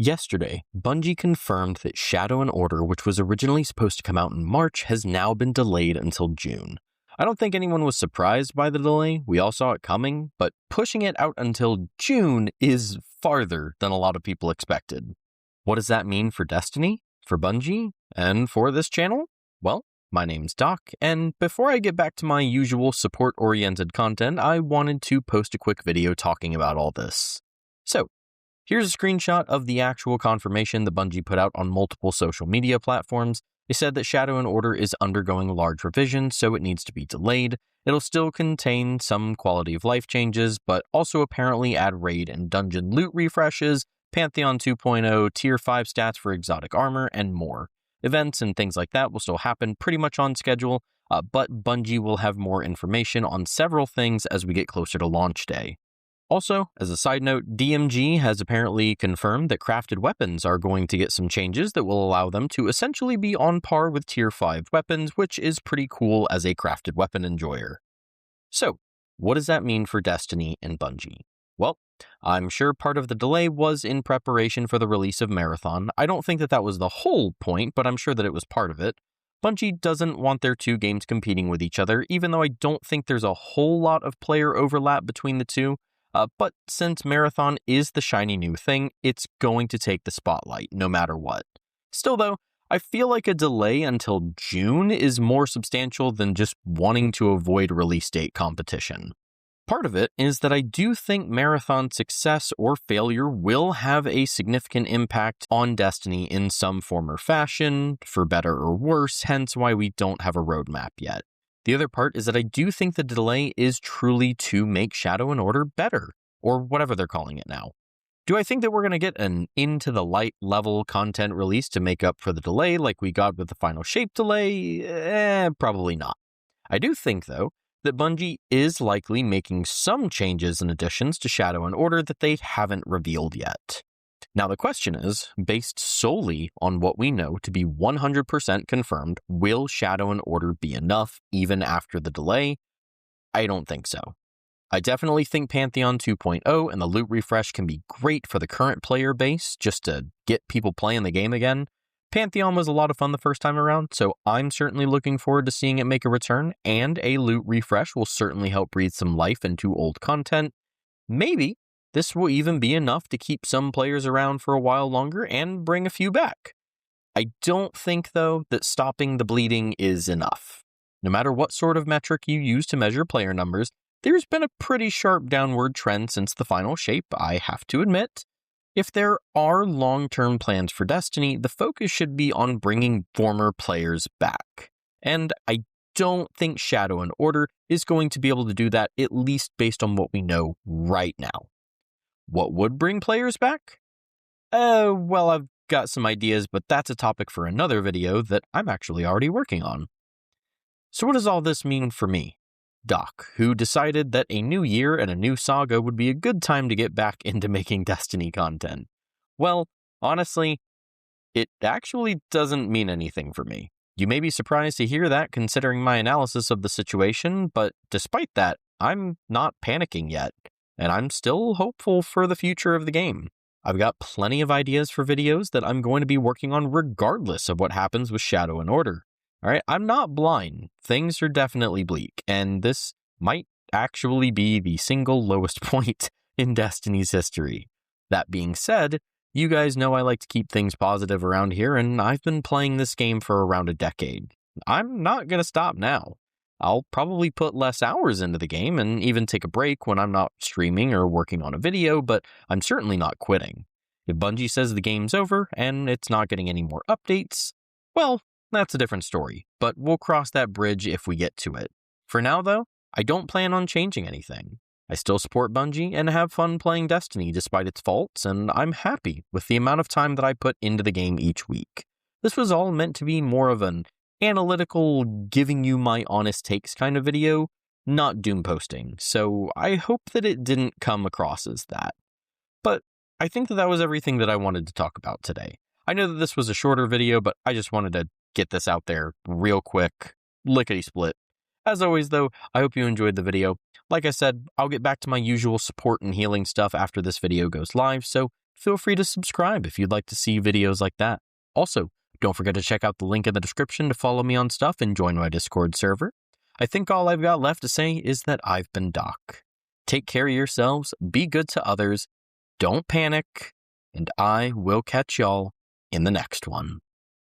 Yesterday, Bungie confirmed that Shadow and Order, which was originally supposed to come out in March, has now been delayed until June. I don't think anyone was surprised by the delay, we all saw it coming, but pushing it out until June is farther than a lot of people expected. What does that mean for Destiny, for Bungie, and for this channel? Well, my name's Doc, and before I get back to my usual support-oriented content, I wanted to post a quick video talking about all this. So, here's a screenshot of the actual confirmation that Bungie put out on multiple social media platforms. They said that Shadow and Order is undergoing large revisions, so it needs to be delayed. It'll still contain some quality of life changes, but also apparently add raid and dungeon loot refreshes, Pantheon 2.0, Tier 5 stats for exotic armor, and more. Events and things like that will still happen pretty much on schedule, but Bungie will have more information on several things as we get closer to launch day. Also, as a side note, DMG has apparently confirmed that crafted weapons are going to get some changes that will allow them to essentially be on par with Tier 5 weapons, which is pretty cool as a crafted weapon enjoyer. So, what does that mean for Destiny and Bungie? Well, I'm sure part of the delay was in preparation for the release of Marathon. I don't think that was the whole point, but I'm sure that it was part of it. Bungie doesn't want their two games competing with each other, even though I don't think there's a whole lot of player overlap between the two. But since Marathon is the shiny new thing, it's going to take the spotlight, no matter what. Still though, I feel like a delay until June is more substantial than just wanting to avoid release date competition. Part of it is that I do think Marathon's success or failure will have a significant impact on Destiny in some form or fashion, for better or worse, hence why we don't have a roadmap yet. The other part is that I do think the delay is truly to make Shadow and Order better, or whatever they're calling it now. Do I think that we're going to get an into the light level content release to make up for the delay like we got with the Final Shape delay? Probably not. I do think, though, that Bungie is likely making some changes and additions to Shadow and Order that they haven't revealed yet. Now the question is, based solely on what we know to be 100% confirmed, will Shadow and Order be enough even after the delay? I don't think so. I definitely think Pantheon 2.0 and the loot refresh can be great for the current player base, just to get people playing the game again. Pantheon was a lot of fun the first time around, so I'm certainly looking forward to seeing it make a return, and a loot refresh will certainly help breathe some life into old content. Maybe this will even be enough to keep some players around for a while longer and bring a few back. I don't think, though, that stopping the bleeding is enough. No matter what sort of metric you use to measure player numbers, there's been a pretty sharp downward trend since the Final Shape, I have to admit. If there are long-term plans for Destiny, the focus should be on bringing former players back. And I don't think Shadow and Order is going to be able to do that, at least based on what we know right now. What would bring players back? Well, I've got some ideas, but that's a topic for another video that I'm actually already working on. So what does all this mean for me, Doc, who decided that a new year and a new saga would be a good time to get back into making Destiny content? Well, honestly, it actually doesn't mean anything for me. You may be surprised to hear that considering my analysis of the situation, but despite that, I'm not panicking yet. And I'm still hopeful for the future of the game. I've got plenty of ideas for videos that I'm going to be working on regardless of what happens with Shadow and Order. Alright, I'm not blind. Things are definitely bleak, and this might actually be the single lowest point in Destiny's history. That being said, you guys know I like to keep things positive around here, and I've been playing this game for around a decade. I'm not going to stop now. I'll probably put less hours into the game and even take a break when I'm not streaming or working on a video, but I'm certainly not quitting. If Bungie says the game's over and it's not getting any more updates, well, that's a different story, but we'll cross that bridge if we get to it. For now, though, I don't plan on changing anything. I still support Bungie and have fun playing Destiny despite its faults, and I'm happy with the amount of time that I put into the game each week. This was all meant to be more of an analytical, giving you my honest takes kind of video, not doom posting, so I hope that it didn't come across as that. But I think that was everything that I wanted to talk about today. I know that this was a shorter video, but I just wanted to get this out there real quick, lickety-split. As always, though, I hope you enjoyed the video. Like I said, I'll get back to my usual support and healing stuff after this video goes live, so feel free to subscribe if you'd like to see videos like that. Also, don't forget to check out the link in the description to follow me on stuff and join my Discord server. I think all I've got left to say is that I've been Doc. Take care of yourselves, be good to others, don't panic, and I will catch y'all in the next one.